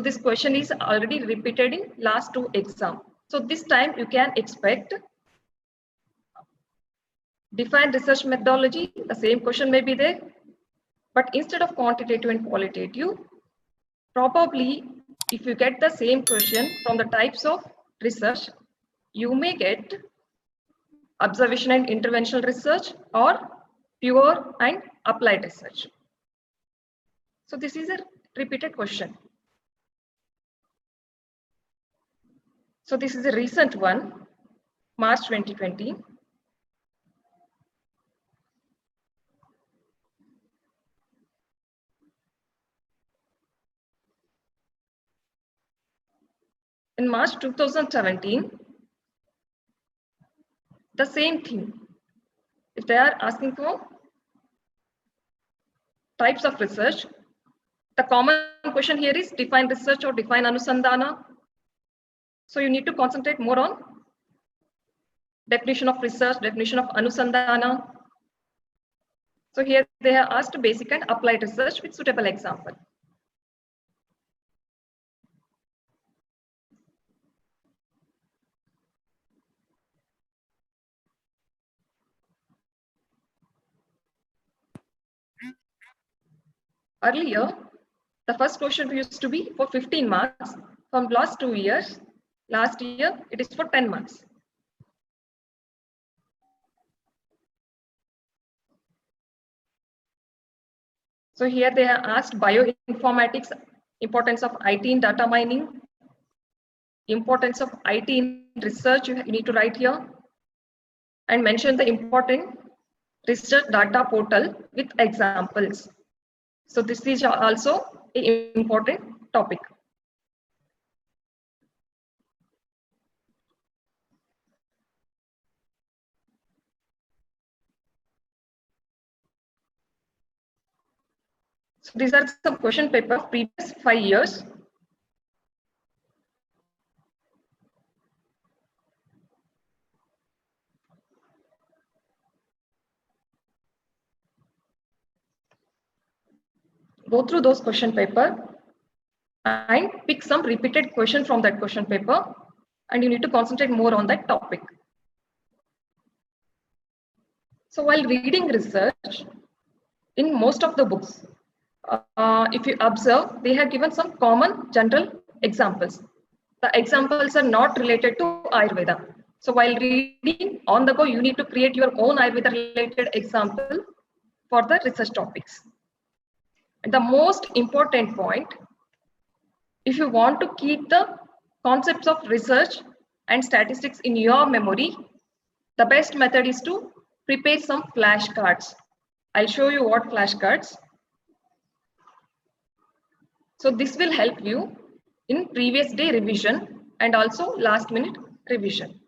this question is already repeated in last 2 exam. So this time you can expect define research methodology, the same question may be there, but instead of quantitative and qualitative, probably if you get the same question from the types of research, you may get observation and interventional research or pure and applied research. So this is a repeated question. So this is a recent one, March 2020. In March 2017, the same thing. If they are asking for types of research, the common question here is define research or define Anusandhana. So you need to concentrate more on definition of research, definition of Anusandhana. So here they have asked basic and applied research with suitable example. Earlier, the first question used to be for 15 marks. From last 2 years, last year it is for 10 marks. So here they have asked bioinformatics, importance of IT in data mining, importance of IT in research, you need to write here, and mention the important research data portal with examples. So this is also an important topic. So these are some question paper of previous 5 years. Go through those question paper and pick some repeated question from that question paper, and you need to concentrate more on that topic. So while reading research, in most of the books, if you observe, they have given some common general examples. The examples are not related to Ayurveda. So while reading on the go, you need to create your own Ayurveda related example for the research topics. And the most important point, if you want to keep the concepts of research and statistics in your memory, the best method is to prepare some flashcards. I'll show you what flashcards. So this will help you in previous day revision and also last minute revision.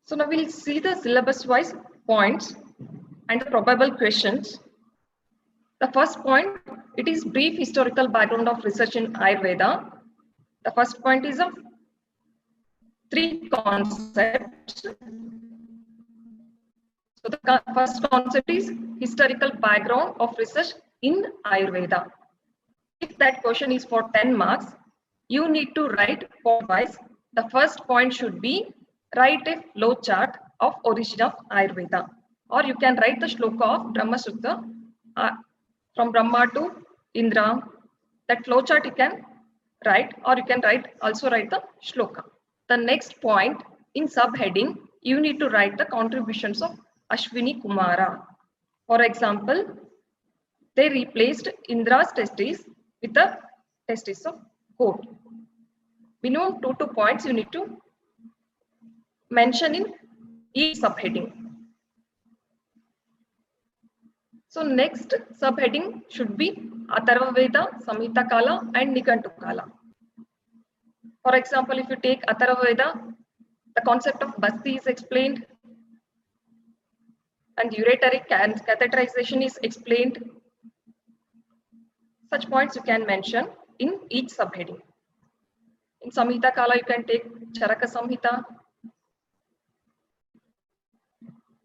So now we'll see the syllabus wise points and the probable questions. The first point, it is brief historical background of research in Ayurveda. The first point is of 3 concepts. So the first concept is historical background of research in Ayurveda. If that question is for 10 marks, you need to write point-wise. The first point should be write a flow chart of origin of Ayurveda, or you can write the shloka of Brahma Sutta from Brahma to Indra. That flow chart you can write, or you can also write the shloka. The next point in subheading, you need to write the contributions of Ashwini Kumara. For example, they replaced Indra's testes with the testes of goat. Minimum 2 points you need to mention in each subheading. So next subheading should be Atharva Veda, Samhita Kala and Nikantu Kala. For example, if you take Atharva Veda, the concept of Basti is explained and ureteric catheterization is explained. Such points you can mention in each subheading. In Samhita Kala, you can take Charaka Samhita.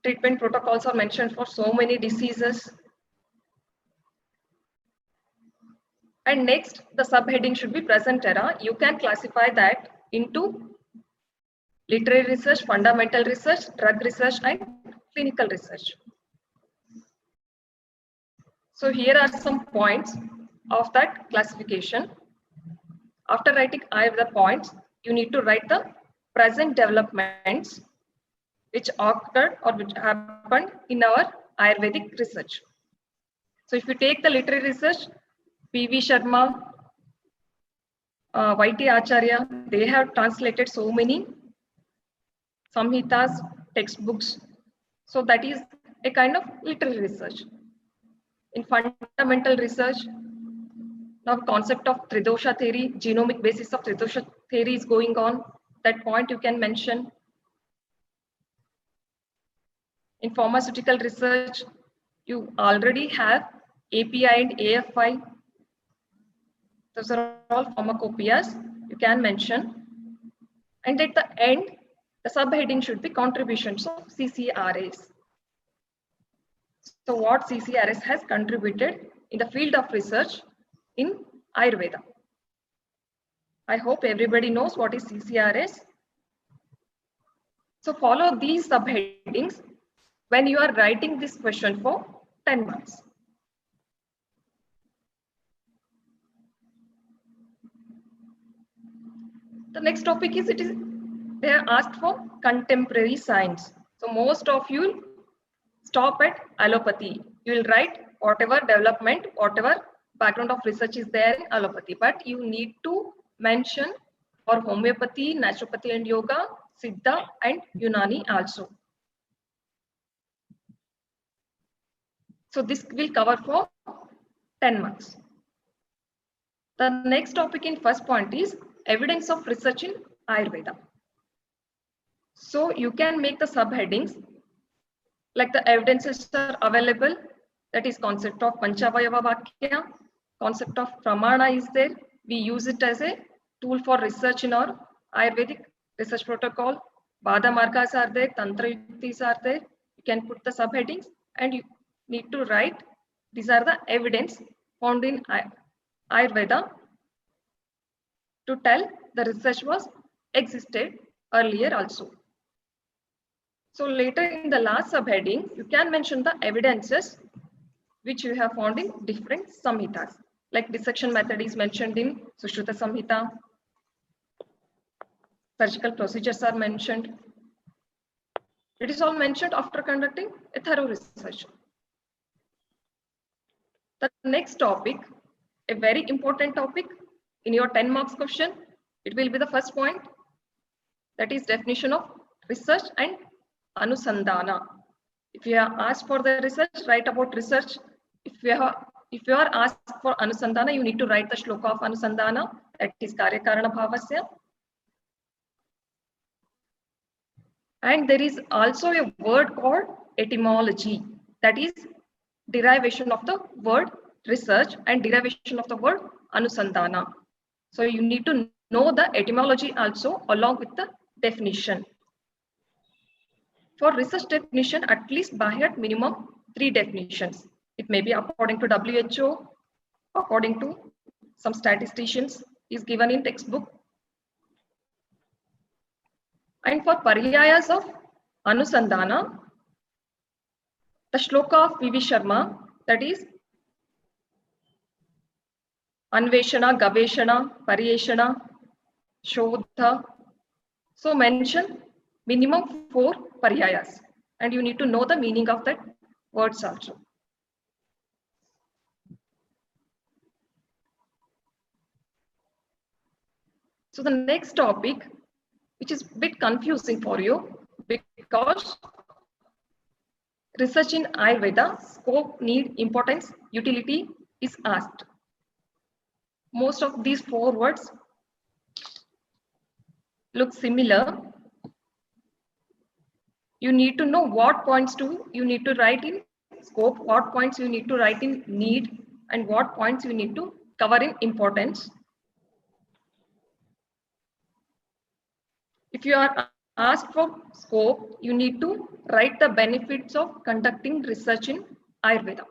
Treatment protocols are mentioned for so many diseases. And next, the subheading should be present era. You can classify that into literary research, fundamental research, drug research, and clinical research. So here are some points of that classification. After writing the points, you need to write the present developments which occurred or which happened in our Ayurvedic research. So if you take the literary research, P.V. Sharma, Y.T. Acharya, they have translated so many samhitas, textbooks. So that is a kind of literary research. In fundamental research, now concept of Tridosha theory, genomic basis of Tridosha theory is going on. That point you can mention. In pharmaceutical research, you already have API and AFI. Those are all pharmacopoeias you can mention. And at the end, the subheading should be contributions of CCRAs. So what CCRAs has contributed in the field of research in Ayurveda. I hope everybody knows what is CCRAs. So follow these subheadings when you are writing this question for 10 marks. The next topic is they are asked for contemporary science. So most of you stop at allopathy. You will write whatever development, whatever background of research is there in allopathy, but you need to mention for homeopathy, naturopathy and yoga, Siddha and Unani also. So this will cover for 10 marks. The next topic in first point is evidence of research in Ayurveda. So you can make the subheadings like the evidences are available, that is concept of Panchavayava Vakya, concept of Pramana is there. We use it as a tool for research in our Ayurvedic research protocol. Vada Margas are there, Tantra Yuktis are there. You can put the subheadings and you need to write, these are the evidence found in Ayurveda to tell the research was existed earlier also. So later in the last subheading, you can mention the evidences which you have found in different samhitas. Like dissection method is mentioned in Sushruta Samhita. Surgical procedures are mentioned. It is all mentioned after conducting a thorough research. The next topic, a very important topic in your 10 marks question, it will be the first point, that is definition of research and Anusandhana. If you are asked for the research, write about research. If you are asked for Anusandhana, you need to write the shloka of Anusandhana, that is Karya Karana Bhavasya. And there is also a word called etymology, that is derivation of the word research and derivation of the word Anusandhana. So you need to know the etymology also along with the definition. For research definition, at least by at minimum 3 definitions. It may be according to WHO, according to some statisticians is given in textbook. And for paryayas of Anusandhana, the shloka of P.V. Sharma, that is Anveshana, Gaveshana, Paryeshana, Shodha. So mention minimum 4 paryayas and you need to know the meaning of that words also. So the next topic, which is a bit confusing for you because research in Ayurveda, scope, need, importance, utility is asked. Most of these 4 words look similar. You need to know what points you need to write in scope, what points you need to write in need, and what points you need to cover in importance. If you are asked for scope, you need to write the benefits of conducting research in Ayurveda.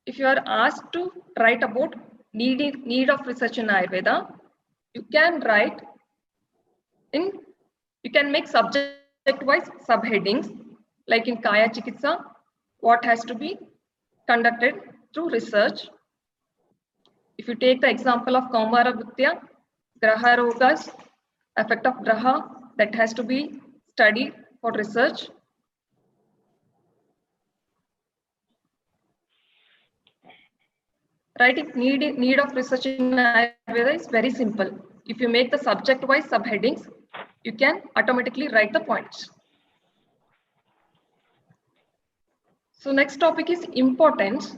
if you are asked to write about need of research in Ayurveda, you can write in, you can make subject-wise subheadings, like in Kaya Chikitsa, what has to be conducted through research. If you take the example of Kaumara Bhutya, Graha Rogas, effect of Graha, that has to be studied for research. Writing need of research in Ayurveda is very simple. If you make the subject-wise subheadings, you can automatically write the points. So next topic is importance.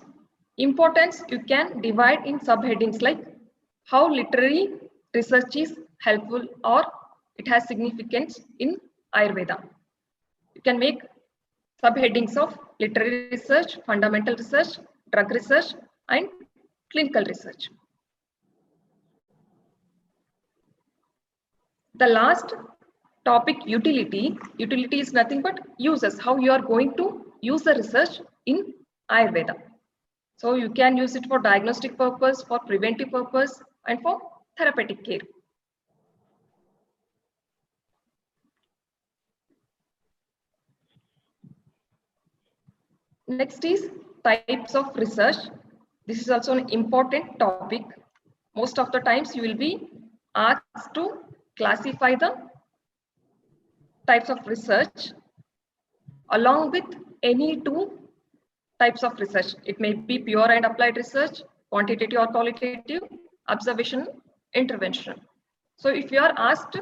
Importance you can divide in subheadings like how literary research is helpful or it has significance in Ayurveda. You can make subheadings of literary research, fundamental research, drug research, and clinical research. The last topic, utility. Utility is nothing but uses, how you are going to use the research in Ayurveda. So you can use it for diagnostic purpose, for preventive purpose, and for therapeutic care. Next is types of research. This is also an important topic. Most of the times you will be asked to classify the types of research along with any two types of research. It may be pure and applied research, quantitative or qualitative, observation, interventional. So if you are asked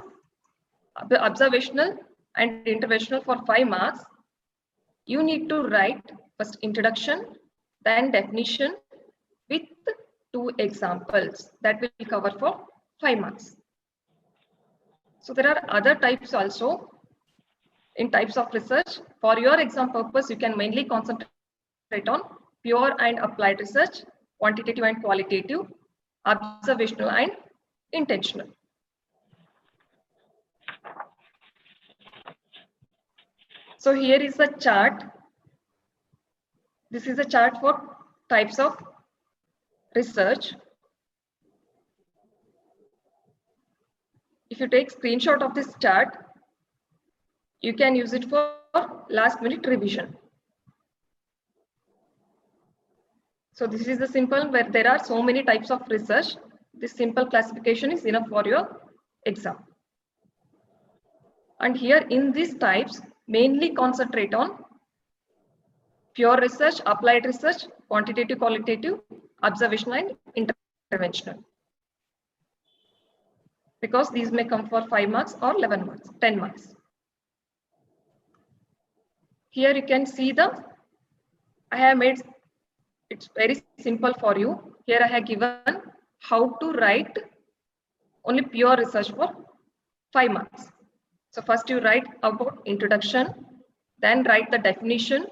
the observational and interventional for 5 marks, you need to write first introduction, then definition with 2 examples that will cover for 5 marks. So there are other types also in types of research. For your exam purpose, you can mainly concentrate on pure and applied research, quantitative and qualitative, observational and intentional. So here is the chart. This is a chart for types of research. If you take screenshot of this chart, you can use it for last minute revision. So this is the simple where there are so many types of research. This simple classification is enough for your exam. And here in these types, mainly concentrate on pure research, applied research, quantitative, qualitative, observational and interventional. Because these may come for 5 marks or 11 marks, 10 marks. Here you can see I have made it's very simple for you. Here I have given how to write only pure research for 5 marks. So first you write about introduction, then write the definition.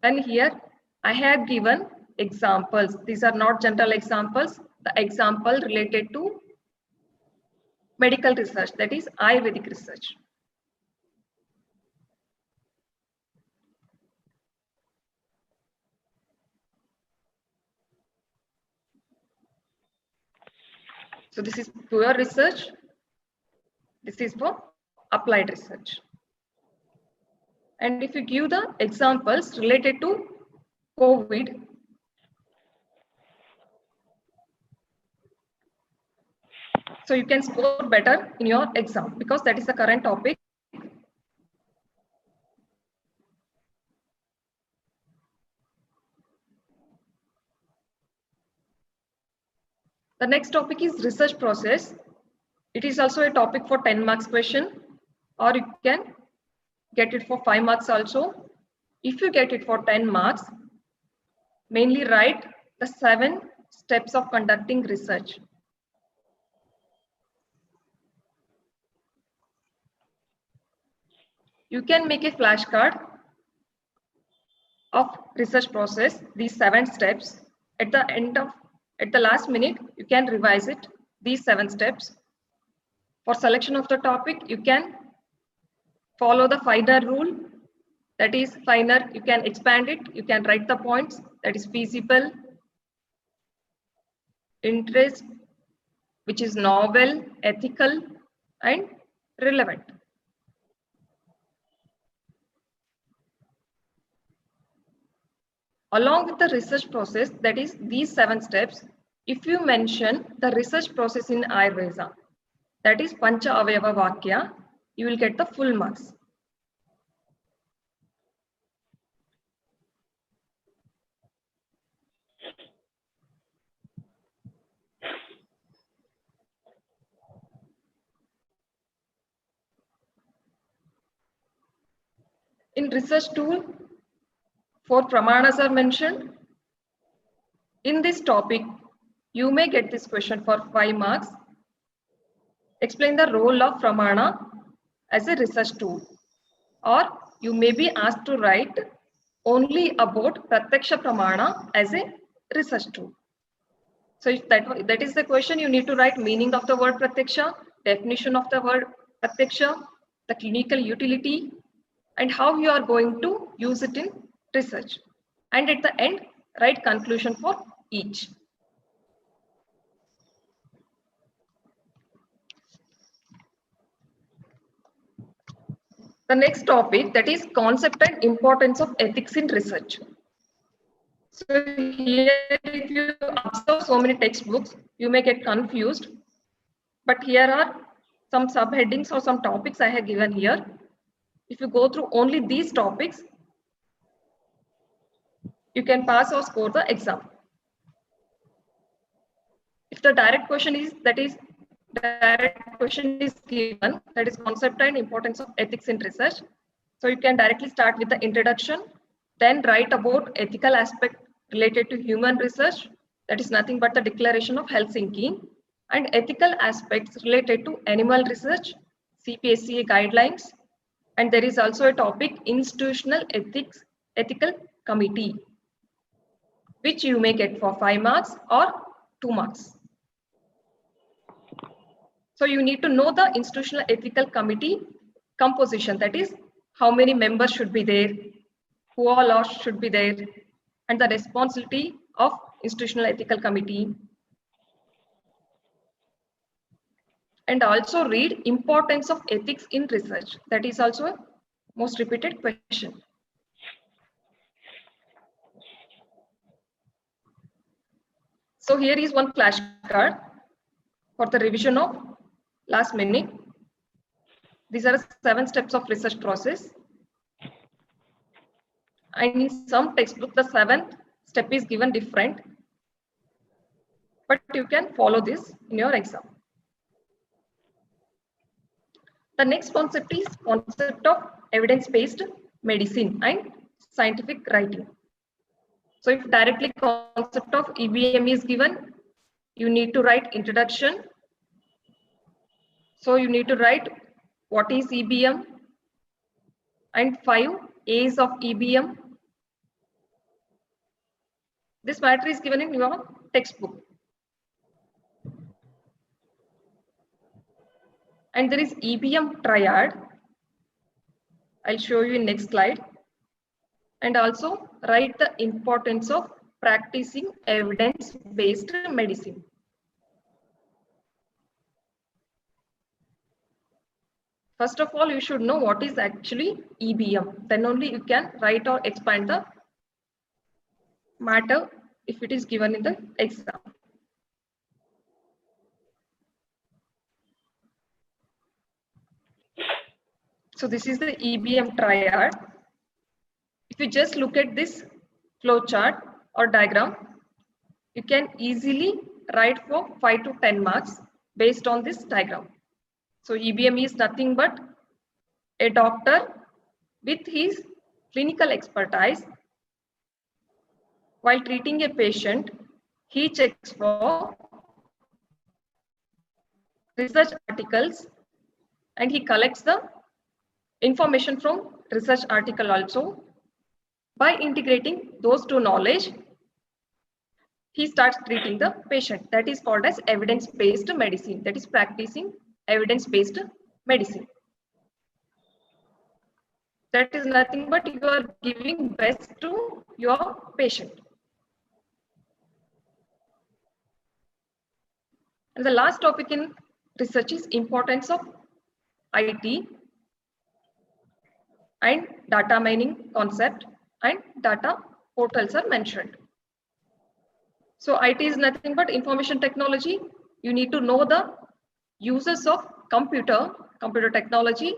Then here I have given examples. These are not general examples. The example related to medical research, that is Ayurvedic research. So this is pure research. This is for applied research. And if you give the examples related to COVID, so you can score better in your exam because that is the current topic. The next topic is research process. It is also a topic for 10 marks question, or you can get it for 5 marks also. If you get it for 10 marks, mainly write the 7 steps of conducting research. You can make a flashcard of research process, these 7 steps. At the last minute, you can revise it, these 7 steps. For selection of the topic, you can follow the FIDER rule. that is finer. You can expand it. You can write the points. That is feasible, interest, which is novel, ethical, and relevant. Along with the research process, that is these 7 steps, if you mention the research process in Ayurveda, that is Pancha Avayava Vakya, you will get the full marks. In research tool, 4 pramanas are mentioned. In this topic, you may get this question for 5 marks. Explain the role of pramana as a research tool. Or you may be asked to write only about Pratyaksha Pramana as a research tool. So if that is the question, you need to write meaning of the word Pratyaksha, definition of the word Pratyaksha, the clinical utility, and how you are going to use it in research. And at the end, write conclusion for each. The next topic, that is concept and importance of ethics in research. So here, if you observe so many textbooks, you may get confused. But here are some subheadings or some topics I have given here. If you go through only these topics, you can pass or score the exam. If the direct question is given, that is concept and importance of ethics in research. So you can directly start with the introduction, then write about ethical aspect related to human research, that is nothing but the Declaration of Helsinki, and ethical aspects related to animal research, CPSCA guidelines, and there is also a topic, institutional ethics, ethical committee, which you may get for 5 marks or 2 marks. So you need to know the institutional ethical committee composition, that is how many members should be there, who all should be there, and the responsibility of institutional ethical committee. And also read importance of ethics in research. That is also a most repeated question. So here is one flashcard for the revision of last minute. These are 7 steps of research process. And in some textbook, the 7th step is given different. But you can follow this in your exam. The next concept is concept of evidence-based medicine and scientific writing. So if directly concept of EBM is given, you need to write introduction. So you need to write what is EBM and 5 A's of EBM. This matter is given in your textbook. And there is EBM triad. I'll show you in next slide. And also write the importance of practicing evidence-based medicine. First of all, you should know what is actually EBM. Then only you can write or expand the matter if it is given in the exam. So this is the EBM triad. If you just look at this flow chart or diagram, you can easily write for 5 to 10 marks based on this diagram. So EBM is nothing but a doctor with his clinical expertise. While treating a patient, he checks for research articles and he collects the information from research article also. By integrating those two knowledge, he starts treating the patient. That is called as evidence-based medicine. That is practicing evidence-based medicine. That is nothing but you are giving best to your patient. And the last topic in research is importance of IT and data mining concept and data portals are mentioned. So IT is nothing but information technology. You need to know the uses of computer technology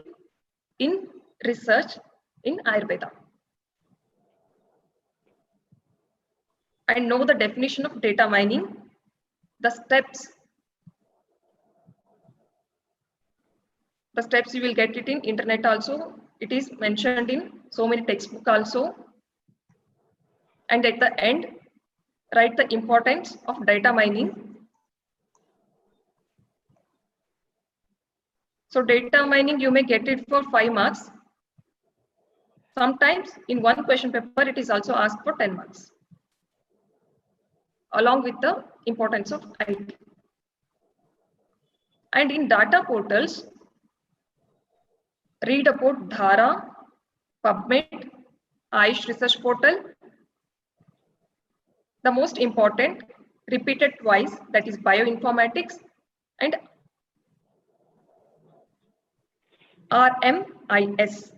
in research in Ayurveda. And know the definition of data mining, the steps you will get it in internet also. It is mentioned in so many textbook also. And at the end, write the importance of data mining. So data mining, you may get it for 5 marks. Sometimes in one question paper, it is also asked for 10 marks, along with the importance of IT. And in data portals, read about Dhara, PubMed, Ayush Research Portal. The most important, repeated twice, that is bioinformatics and RMIS.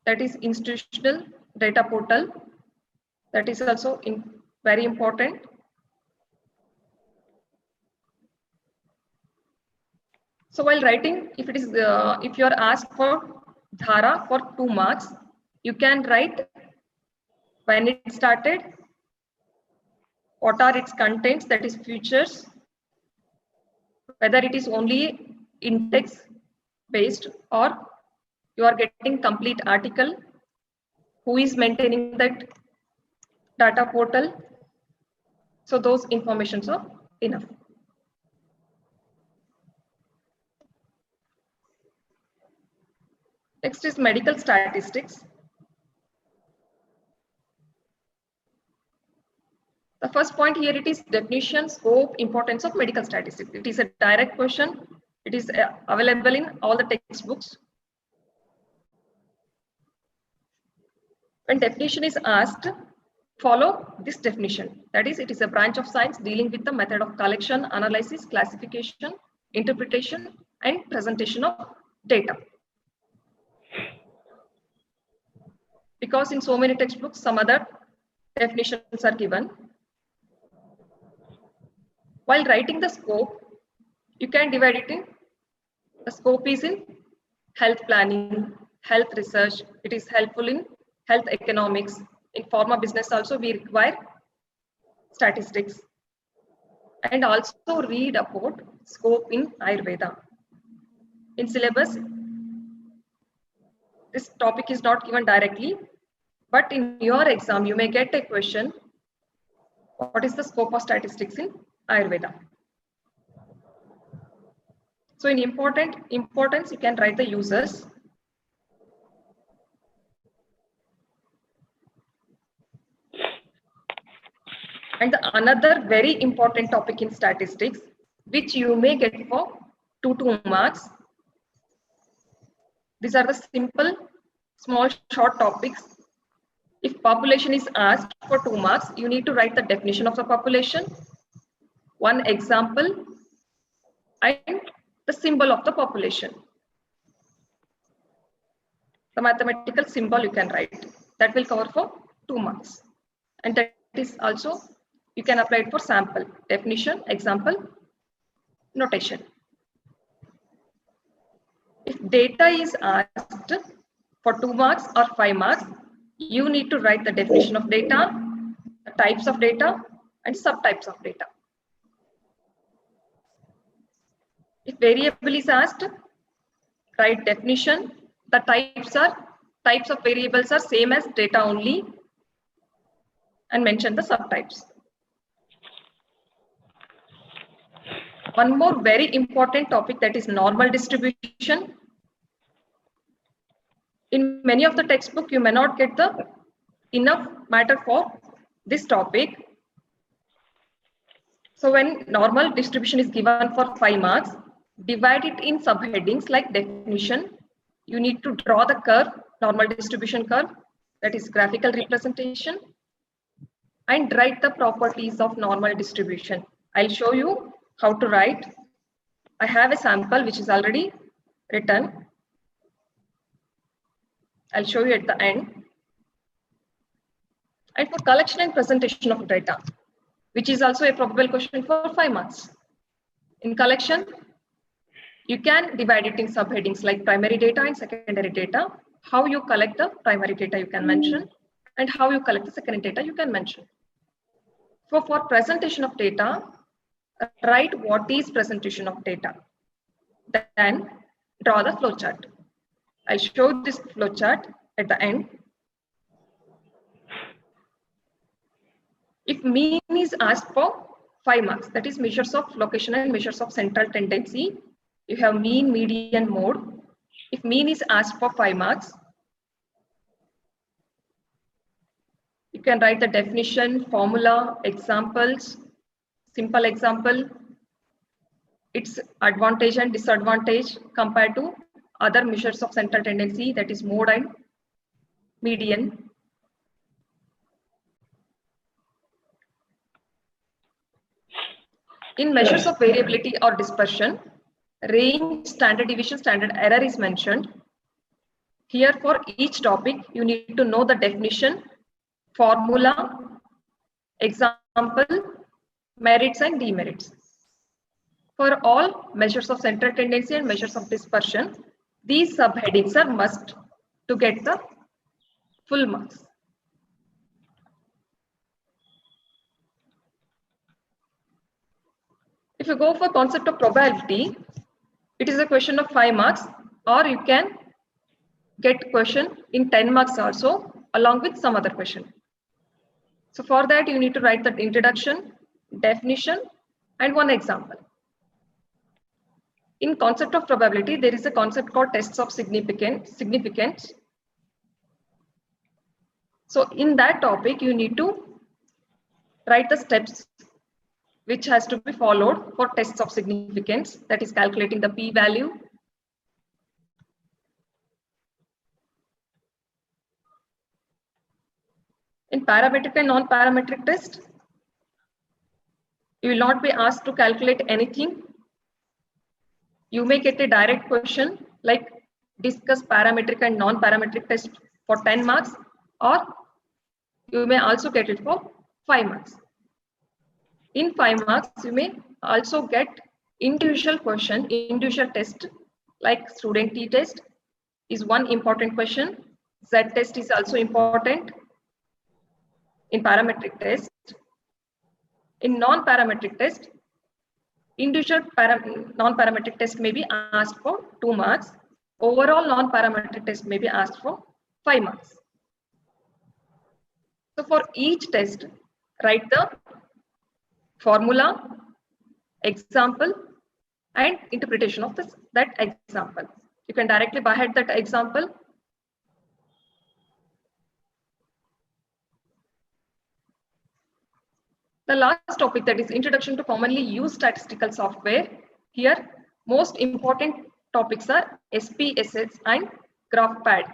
That is institutional data portal. That is also very important. So while writing, if you are asked for Dhara for 2 marks, you can write when it started, what are its contents, that is features, whether it is only index based or you are getting complete article, who is maintaining that data portal. So those informations are enough. Next is medical statistics. The first point here, it is definition, scope, importance of medical statistics. It is a direct question. It is available in all the textbooks. When definition is asked, follow this definition. That is, it is a branch of science dealing with the method of collection, analysis, classification, interpretation, and presentation of data. Because in so many textbooks, some other definitions are given. While writing the scope, you can divide it in, the scope is in health planning, health research. It is helpful in health economics. In pharma business also, we require statistics. And also read about scope in Ayurveda. In syllabus, this topic is not given directly, but in your exam, you may get a question, what is the scope of statistics in Ayurveda? So in importance, you can write the users. And another very important topic in statistics, which you may get for 2 marks. These are the simple, small, short topics. If population is asked for 2 marks, you need to write the definition of the population, one example, and the symbol of the population. The mathematical symbol you can write. That will cover for 2 marks. And that is also, you can apply it for sample, definition, example, notation. If data is asked for 2 marks or 5 marks, you need to write the definition of data, the types of data, and subtypes of data. If variable is asked, write definition. The types of variables are same as data only, and mention the subtypes. One more very important topic, that is normal distribution. In many of the textbook, you may not get the enough matter for this topic. So when normal distribution is given for 5 marks, divide it in subheadings like definition. You need to draw the curve, normal distribution curve, that is graphical representation, and write the properties of normal distribution. I'll show you how to write. I have a sample which is already written. I'll show you at the end. And for collection and presentation of data, which is also a probable question for 5 marks. In collection, you can divide it in subheadings like primary data and secondary data. How you collect the primary data you can mention, and how you collect the secondary data you can mention. For presentation of data, write what is presentation of data. Then draw the flowchart. I'll show this flowchart at the end. If mean is asked for 5 marks, that is measures of location and measures of central tendency, you have mean, median, mode. If mean is asked for 5 marks, you can write the definition, formula, examples, simple example, its advantage and disadvantage compared to other measures of central tendency, that is mode and median. In measures of variability or dispersion, range, standard deviation, standard error is mentioned. Here for each topic, you need to know the definition, formula, example, merits and demerits. For all measures of central tendency and measures of dispersion, these subheadings are must to get the full marks. If you go for concept of probability, it is a question of 5 marks, or you can get question in 10 marks also along with some other question. So for that you need to write the introduction, definition and one example. In concept of probability, there is a concept called tests of significance. So in that topic, you need to write the steps which has to be followed for tests of significance, that is calculating the p-value, in parametric and non-parametric test, you will not be asked to calculate anything. You may get a direct question like discuss parametric and non-parametric test for 10 marks, or you may also get it for 5 marks. In 5 marks, you may also get individual question, individual test like student t-test is one important question. Z-test is also important in parametric test. In non-parametric test, individual non-parametric test may be asked for 2 marks. Overall non-parametric test may be asked for 5 marks. So for each test, write the formula, example and interpretation of that example. You can directly by-head that example. The last topic, that is introduction to commonly used statistical software. Here, most important topics are SPSS and GraphPad.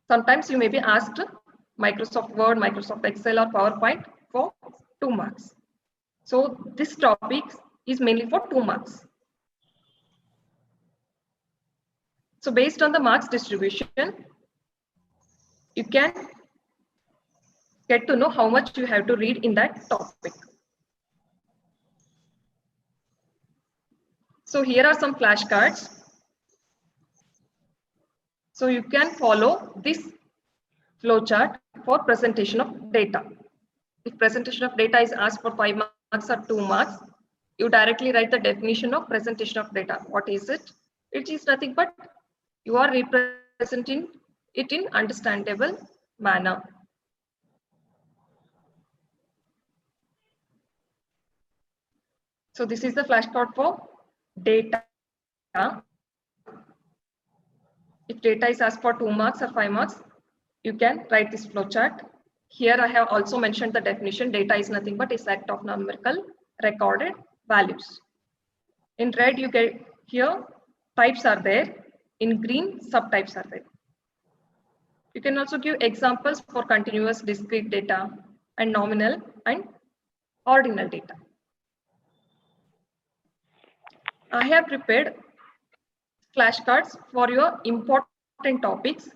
Sometimes you may be asked Microsoft Word, Microsoft Excel or PowerPoint for 2 marks. So this topic is mainly for 2 marks. So based on the marks distribution, you can get to know how much you have to read in that topic. So here are some flashcards. So you can follow this flowchart for presentation of data. If presentation of data is asked for 5 marks or 2 marks, you directly write the definition of presentation of data. What is it? It is nothing but you are representing it in understandable manner. So this is the flashcard for data. If data is asked for 2 marks or 5 marks, you can write this flowchart. Here I have also mentioned the definition. Data is nothing but a set of numerical recorded values. In red, you get here types are there. In green, subtypes are there. You can also give examples for continuous discrete data and nominal and ordinal data. I have prepared flashcards for your important topics.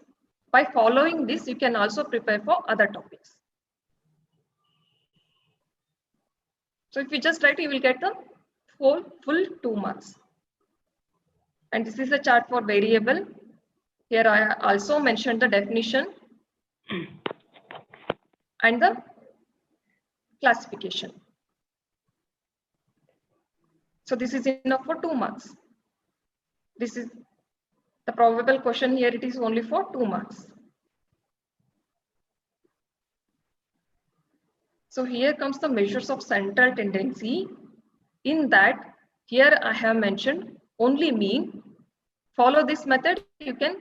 By following this, you can also prepare for other topics. So if you just write, you will get the full 2 marks. And this is a chart for variable. Here I also mentioned the definition and the classification. So this is enough for 2 marks. This is the probable question here. It is only for 2 marks. So here comes the measures of central tendency. In that, here I have mentioned only mean. Follow this method, you can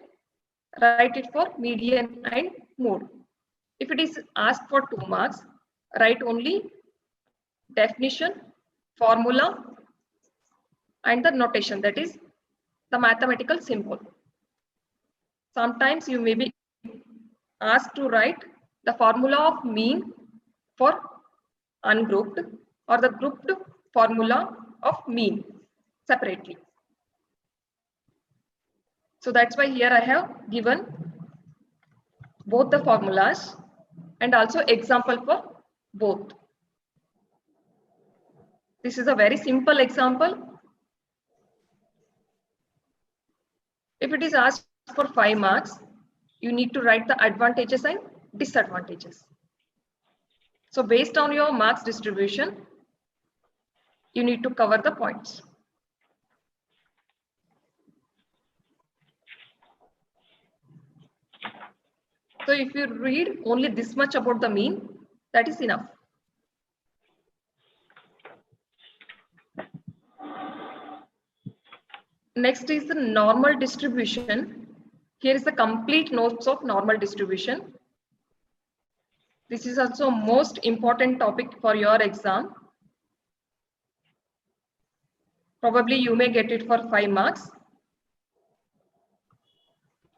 write it for median and mode. If it is asked for 2 marks, write only definition, formula, and the notation, that is the mathematical symbol. Sometimes you may be asked to write the formula of mean for ungrouped or the grouped formula of mean separately. So that's why here I have given both the formulas and also example for both. This is a very simple example. If it is asked for 5 marks, you need to write the advantages and disadvantages. So based on your marks distribution, you need to cover the points. So if you read only this much about the mean, that is enough. Next is the normal distribution. Here is the complete notes of normal distribution. This is also most important topic for your exam. Probably you may get it for 5 marks.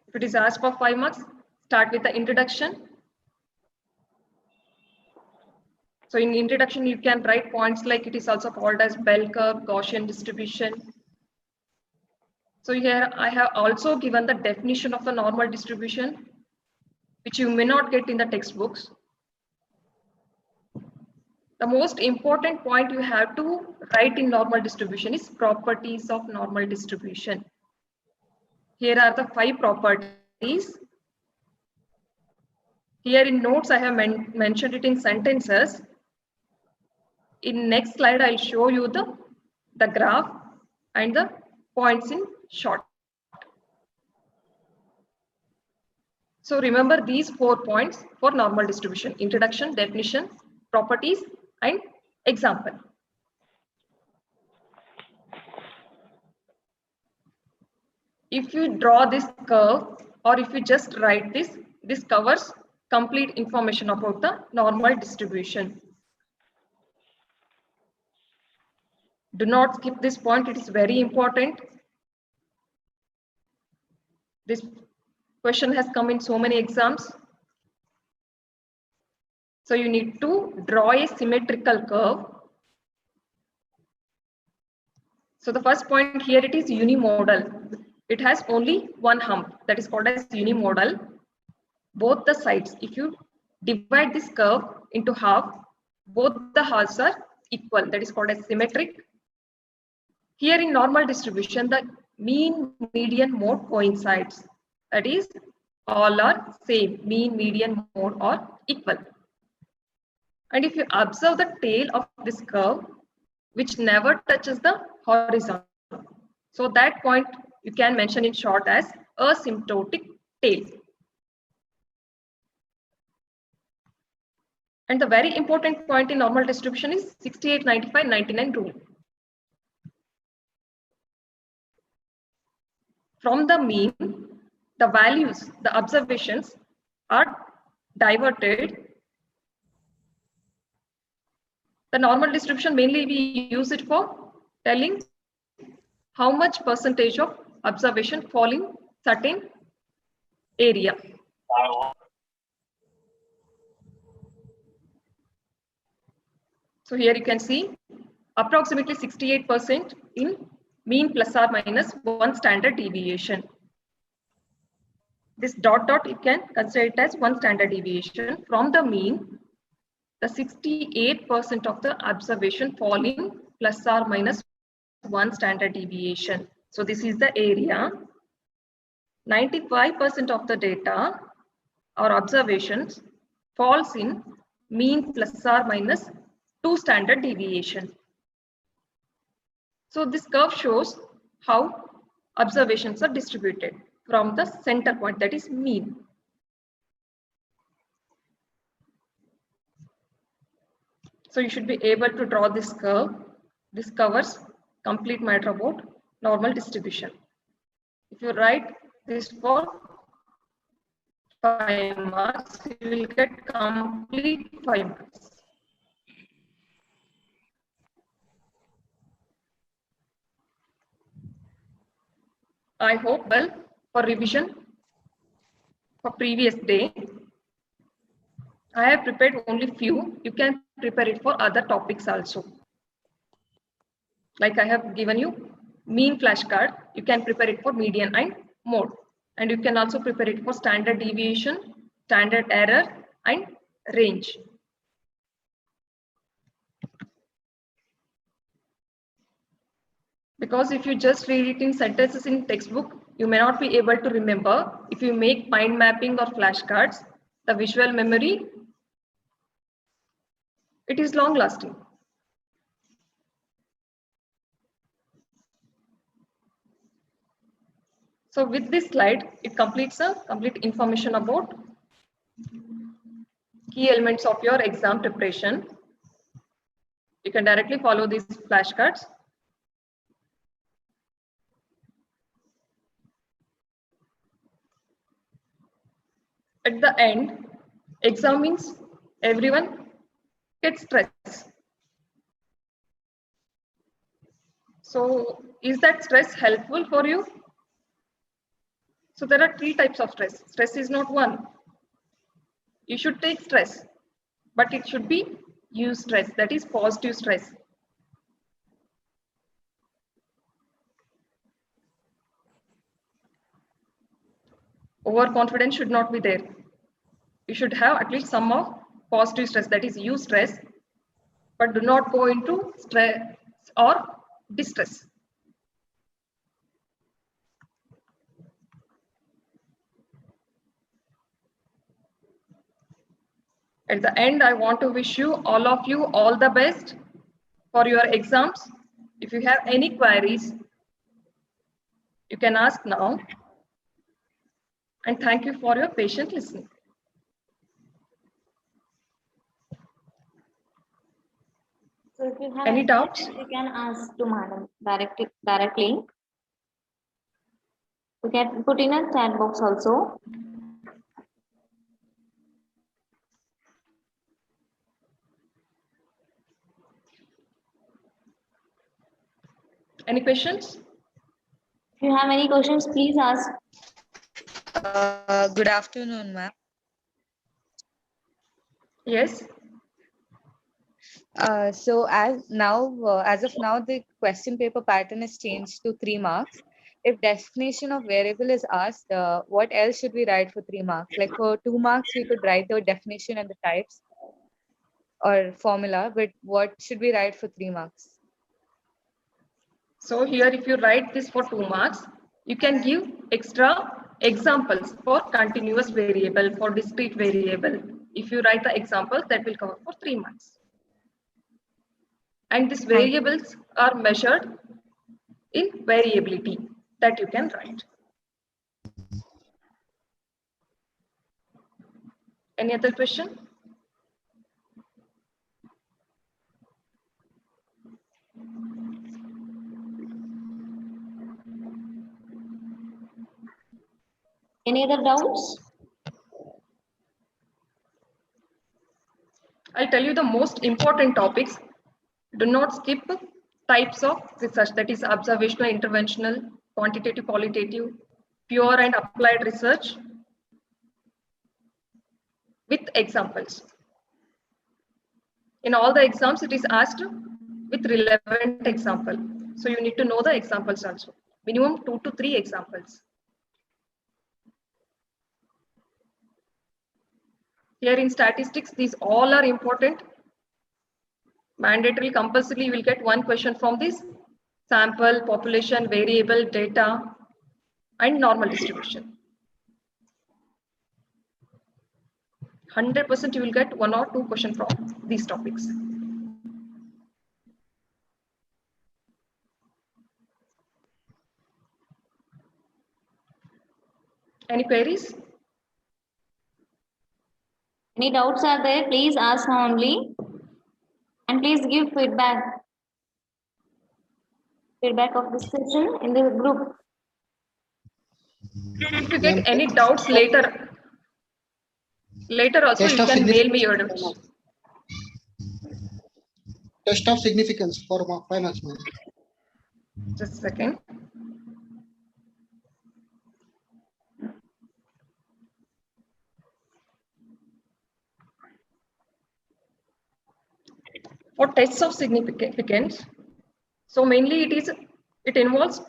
If it is asked for 5 marks, start with the introduction. So in introduction, you can write points like it is also called as bell curve, Gaussian distribution. So here I have also given the definition of the normal distribution, which you may not get in the textbooks. The most important point you have to write in normal distribution is properties of normal distribution. Here are the 5 properties. Here in notes, I have mentioned it in sentences. In next slide, I'll show you the graph and the points in short. So remember these 4 points for normal distribution: introduction, definition, properties, and example. If you draw this curve or if you just write this, this covers complete information about the normal distribution. Do not skip this point, it is very important. This question has come in so many exams. So you need to draw a symmetrical curve. So the first point here, it is unimodal. It has only one hump, that is called as unimodal. Both the sides, if you divide this curve into half, both the halves are equal, that is called as symmetric. Here in normal distribution, the mean, median, mode coincides. That is, all are same, mean, median, mode are equal. And if you observe the tail of this curve, which never touches the horizon, so that point you can mention in short as asymptotic tail. And the very important point in normal distribution is 68, 95, 99 rule. From the mean, the values, the observations are diverted The normal distribution, mainly we use it for telling how much percentage of observation fall in certain area. So here you can see approximately 68% in mean plus or minus 1 standard deviation. This dot dot, you can consider it as 1 standard deviation from the mean. The 68% of the observation fall in plus or minus 1 standard deviation. So this is the area. 95% of the data or observations falls in mean plus or minus 2 standard deviation. So this curve shows how observations are distributed from the center point, that is mean. So you should be able to draw this curve. This covers complete matter about normal distribution. If you write this for 5 marks, you will get complete 5 marks. I hope well for revision for previous day. I have prepared only few. You can prepare it for other topics also. Like I have given you mean flashcard, you can prepare it for median and mode. And you can also prepare it for standard deviation, standard error, and range. Because if you just read it in sentences in textbook, you may not be able to remember. If you make mind mapping or flashcards, the visual memory, it is long lasting. So with this slide, it completes a complete information about key elements of your exam preparation. You can directly follow these flashcards. At the end, exam means everyone gets stress. So is that stress helpful for you? So there are 3 types of stress. Stress is not one. You should take stress, but it should be use stress, that is positive stress. Overconfidence should not be there. You should have at least some of positive stress, that is use stress, but do not go into stress or distress. At the end, I want to wish you all the best for your exams. If you have any queries, you can ask now. And thank you for your patient listening. So if you have Any doubts? You can ask to madam directly. You can put in a chat box also. Any questions? If you have any questions, please ask. Good afternoon, ma'am. Yes. So as of now, the question paper pattern is changed to 3 marks. If definition of variable is asked, what else should we write for 3 marks? Like for 2 marks, we could write the definition and the types or formula, but what should we write for 3 marks? So here, if you write this for 2 marks, you can give extra examples for continuous variable, for discrete variable. If you write the examples, that will cover for 3 marks. And these variables are measured in variability that you can write. Any other question? Any other doubts? I'll tell you the most important topics Do not skip types of research, that is observational, interventional, quantitative, qualitative, pure and applied research with examples. In all the exams, it is asked with relevant example. So you need to know the examples also. Minimum 2 to 3 examples. Here in statistics, these all are important. Mandatory, compulsory, you will get one question from this: sample, population, variable, data, and normal distribution. 100% you will get 1 or 2 questions from these topics. Any queries? Any doubts are there? Please ask now only. And please give feedback. Feedback of this session in the group. If you get any doubts later also you can mail me your doubts. Test of significance for finals. Just a second. For tests of significance, so mainly it involves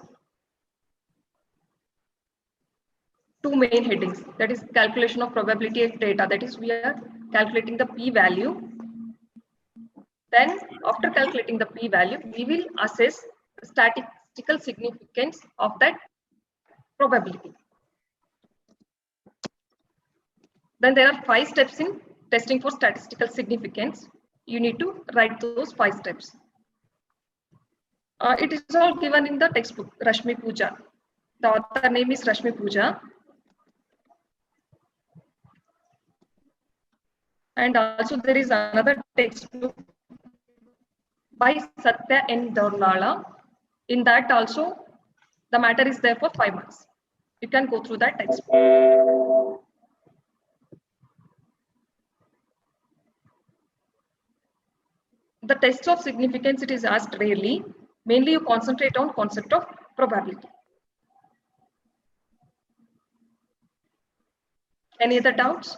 2 main headings, that is calculation of probability of data, that is we are calculating the p-value. Then after calculating the p-value, we will assess the statistical significance of that probability. Then there are 5 steps in testing for statistical significance. You need to write those 5 steps. It is all given in the textbook, Rashmi Pooja. The author name is Rashmi Pooja. And also there is another textbook by Satya N. Dornala. In that also, the matter is there for 5 months. You can go through that textbook. The tests of significance, it is asked rarely. Mainly you concentrate on concept of probability. Any other doubts?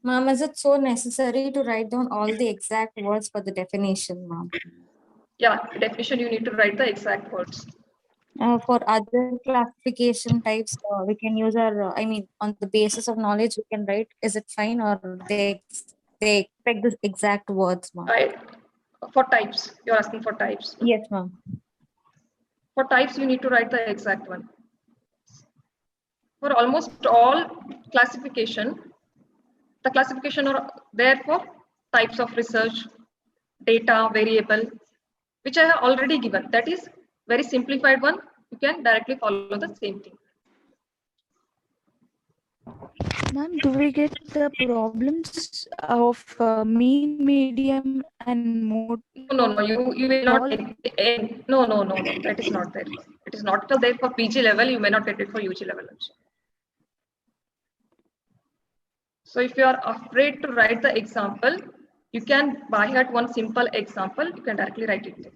Ma'am, is it so necessary to write down all the exact words for the definition, ma'am? Yeah, definition you need to write the exact words. For other classification types, we can use our, on the basis of knowledge, we can write, is it fine, or they expect the exact words, ma'am? Right. For types, you're asking for types. Yes, ma'am. For types, you need to write the exact one. For almost all classification, the classification are there for types of research, data, variable, which I have already given. That is very simplified one. You can directly follow the same thing. Ma'am, do we get the problems of mean, medium, and mode? No, you will not get no, that is not there. It is not there for PG level. You may not get it for UG level also. So if you are afraid to write the example, you can by heart one simple example. You can directly write it there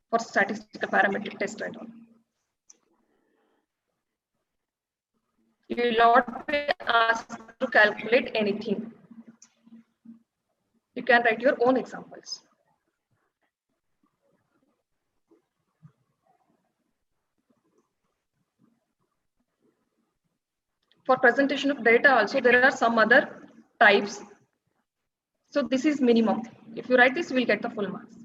for statistical parametric test and all. You will not be asked to calculate anything. You can write your own examples. For presentation of data also, there are some other types. So this is minimum. If you write this, you will get the full marks.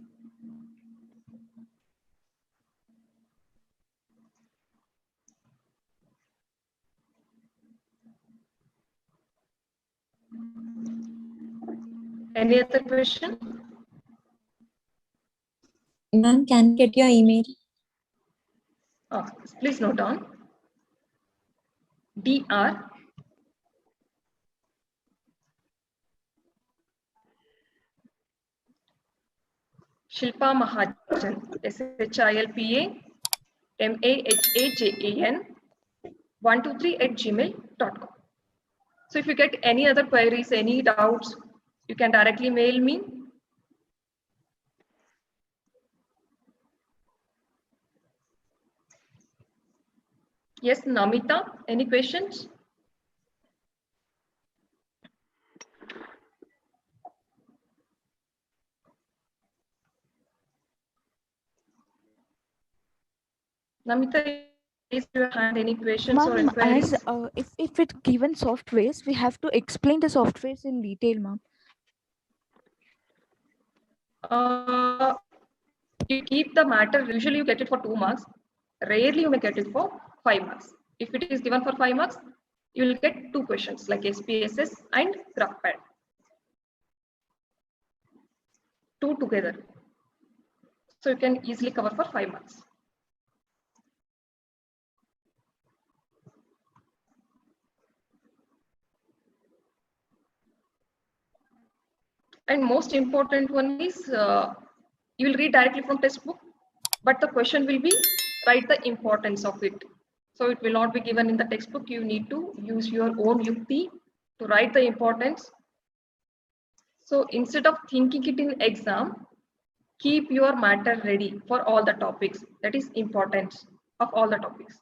Any other question? Ma'am, can I get your email? Please note down. Dr. Shilpa Mahajan, SHILPA MAHAJAN 123@gmail.com. So if you get any other queries, any doubts, you can directly mail me. Yes, Namita, any questions? Namita, raise your hand. Any questions or Ma'am, inquiries? as if it's given softwares, we have to explain the softwares in detail, ma'am. You keep the matter, usually you get it for 2 marks. Rarely you may get it for 5 marks. If it is given for 5 marks, you will get 2 questions like SPSS and GraphPad. 2 together. So you can easily cover for 5 marks. And most important one is you will read directly from textbook, but the question will be write the importance of it. So it will not be given in the textbook. You need to use your own yukti to write the importance. So instead of thinking it in exam, keep your matter ready for all the topics. That is importance of all the topics.